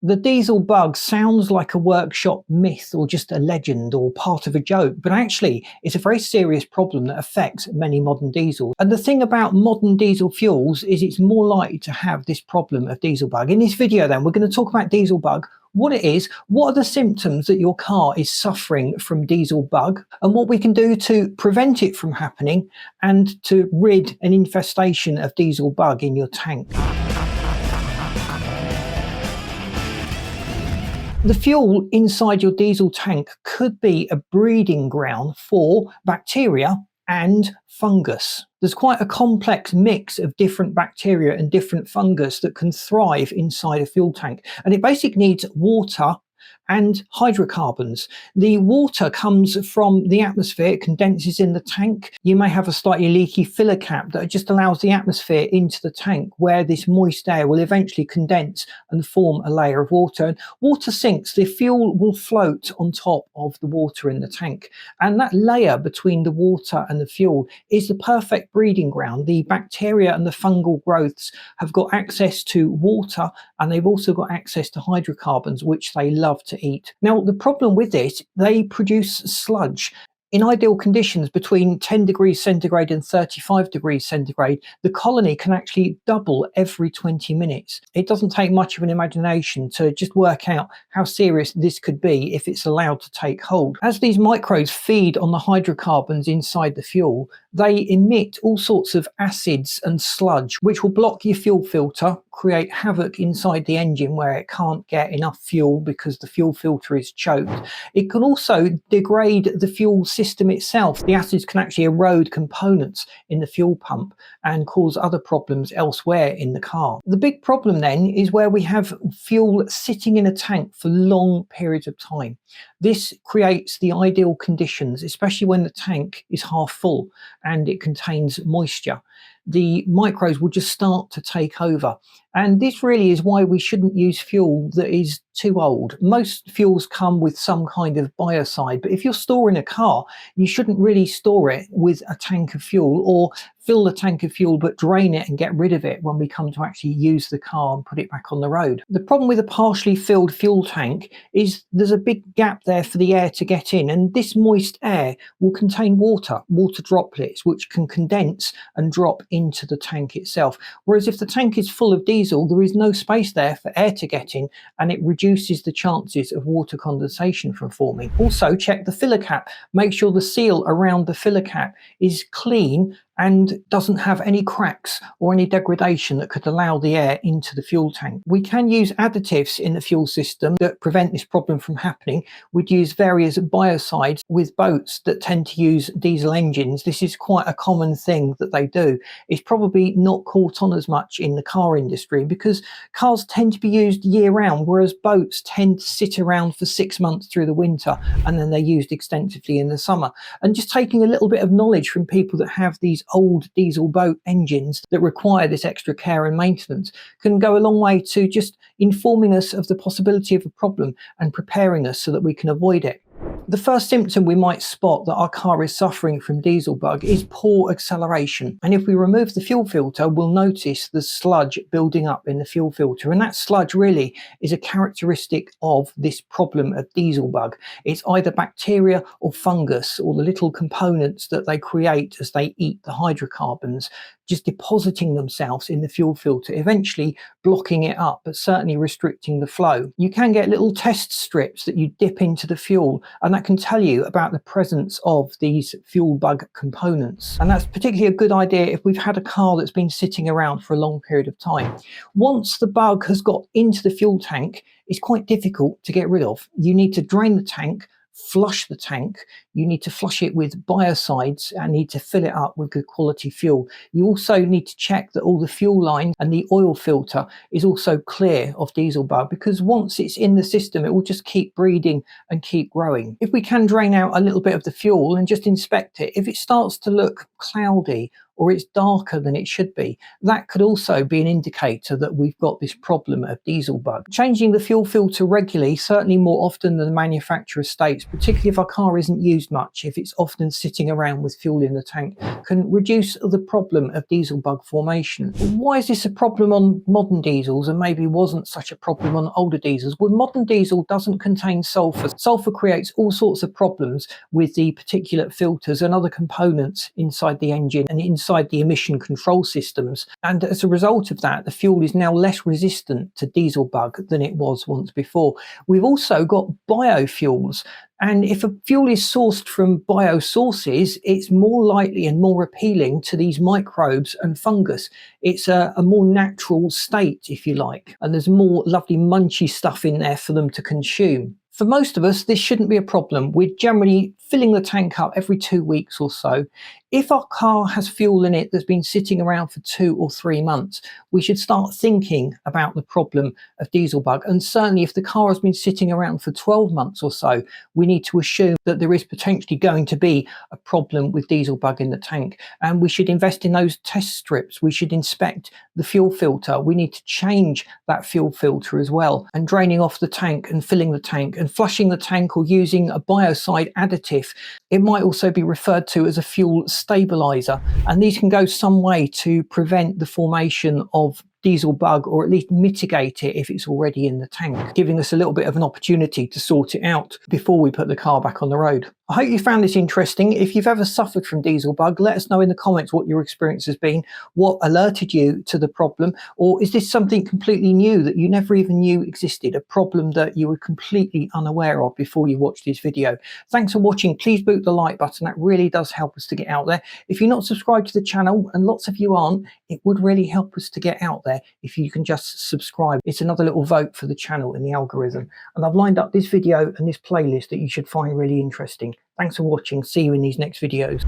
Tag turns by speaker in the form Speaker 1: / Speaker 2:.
Speaker 1: The diesel bug sounds like a workshop myth or just a legend or part of a joke, but actually it's a very serious problem that affects many modern diesels. And the thing about modern diesel fuels is it's more likely to have this problem of diesel bug. In this video then, we're going to talk about diesel bug, what it is, what are the symptoms that your car is suffering from diesel bug, and what we can do to prevent it from happening and to rid an infestation of diesel bug in your tank. The fuel inside your diesel tank could be a breeding ground for bacteria and fungus. There's quite a complex mix of different bacteria and different fungus that can thrive inside a fuel tank, and it basically needs water and hydrocarbons. The water comes from the atmosphere, it condenses in the tank. You may have a slightly leaky filler cap that just allows the atmosphere into the tank, where this moist air will eventually condense and form a layer of water. And water sinks, the fuel will float on top of the water in the tank. And that layer between the water and the fuel is the perfect breeding ground. The bacteria and the fungal growths have got access to water, and they've also got access to hydrocarbons, which they love to eat. Now, the problem with this, they produce sludge. In ideal conditions between 10 degrees centigrade and 35 degrees centigrade, the colony can actually double every 20 minutes. It doesn't take much of an imagination to just work out how serious this could be if it's allowed to take hold. As these microbes feed on the hydrocarbons inside the fuel, they emit all sorts of acids and sludge, which will block your fuel filter, create havoc inside the engine where it can't get enough fuel because the fuel filter is choked. It can also degrade the fuel system itself. The acids can actually erode components in the fuel pump and cause other problems elsewhere in the car. The big problem then is where we have fuel sitting in a tank for long periods of time. This creates the ideal conditions, especially when the tank is half full and it contains moisture. The microbes will just start to take over. And this really is why we shouldn't use fuel that is too old. Most fuels come with some kind of biocide, but if you're storing a car, you shouldn't really store it with a tank of fuel, or fill the tank of fuel but drain it and get rid of it when we come to actually use the car and put it back on the road. The problem with a partially filled fuel tank is there's a big gap there for the air to get in, and this moist air will contain water droplets, which can condense and drop into the tank itself. Whereas if the tank is full of diesel, there is no space there for air to get in, and it reduces the chances of water condensation from forming. Also, check the filler cap. Make sure the seal around the filler cap is clean and doesn't have any cracks or any degradation that could allow the air into the fuel tank. We can use additives in the fuel system that prevent this problem from happening. We'd use various biocides with boats that tend to use diesel engines. This is quite a common thing that they do. It's probably not caught on as much in the car industry because cars tend to be used year round, whereas boats tend to sit around for 6 months through the winter and then they're used extensively in the summer. And just taking a little bit of knowledge from people that have these old diesel boat engines that require this extra care and maintenance can go a long way to just informing us of the possibility of a problem and preparing us so that we can avoid it. The first symptom we might spot that our car is suffering from diesel bug is poor acceleration. And if we remove the fuel filter, we'll notice the sludge building up in the fuel filter. And that sludge really is a characteristic of this problem of diesel bug. It's either bacteria or fungus, or the little components that they create as they eat the hydrocarbons, just depositing themselves in the fuel filter, eventually blocking it up, but certainly restricting the flow. You can get little test strips that you dip into the fuel, and that can tell you about the presence of these fuel bug components. And that's particularly a good idea if we've had a car that's been sitting around for a long period of time. Once the bug has got into the fuel tank, it's quite difficult to get rid of. You need to drain the tank, flush the tank, you need to flush it with biocides and need to fill it up with good quality fuel. You also need to check that all the fuel line and the oil filter is also clear of diesel bug, because once it's in the system it will just keep breeding and keep growing. If we can drain out a little bit of the fuel and just inspect it, if it starts to look cloudy or it's darker than it should be. That could also be an indicator that we've got this problem of diesel bug. Changing the fuel filter regularly, certainly more often than the manufacturer states, particularly if our car isn't used much, if it's often sitting around with fuel in the tank, can reduce the problem of diesel bug formation. Why is this a problem on modern diesels and maybe wasn't such a problem on older diesels? Well, modern diesel doesn't contain sulfur. Sulfur creates all sorts of problems with the particulate filters and other components inside the engine and inside the emission control systems. And as a result of that, the fuel is now less resistant to diesel bug than it was once before. We've also got biofuels. And if a fuel is sourced from bio sources, it's more likely and more appealing to these microbes and fungus. It's a more natural state, if you like, and there's more lovely munchy stuff in there for them to consume. For most of us, this shouldn't be a problem. We're generally filling the tank up every 2 weeks or so. If our car has fuel in it that's been sitting around for 2 or 3 months, we should start thinking about the problem of diesel bug. And certainly if the car has been sitting around for 12 months or so, we need to assume that there is potentially going to be a problem with diesel bug in the tank. And we should invest in those test strips. We should inspect the fuel filter. We need to change that fuel filter as well. And draining off the tank and filling the tank and flushing the tank or using a biocide additive. It might also be referred to as a fuel stabilizer, and these can go some way to prevent the formation of diesel bug, or at least mitigate it if it's already in the tank, giving us a little bit of an opportunity to sort it out before we put the car back on the road. I hope you found this interesting. If you've ever suffered from diesel bug, let us know in the comments what your experience has been, what alerted you to the problem, or is this something completely new that you never even knew existed, a problem that you were completely unaware of before you watched this video. Thanks for watching. Please boot the like button. That really does help us to get out there. If you're not subscribed to the channel, and lots of you aren't, it would really help us to get out there if you can just subscribe. It's another little vote for the channel in the algorithm. And I've lined up this video and this playlist that you should find really interesting. Thanks for watching. See you in these next videos.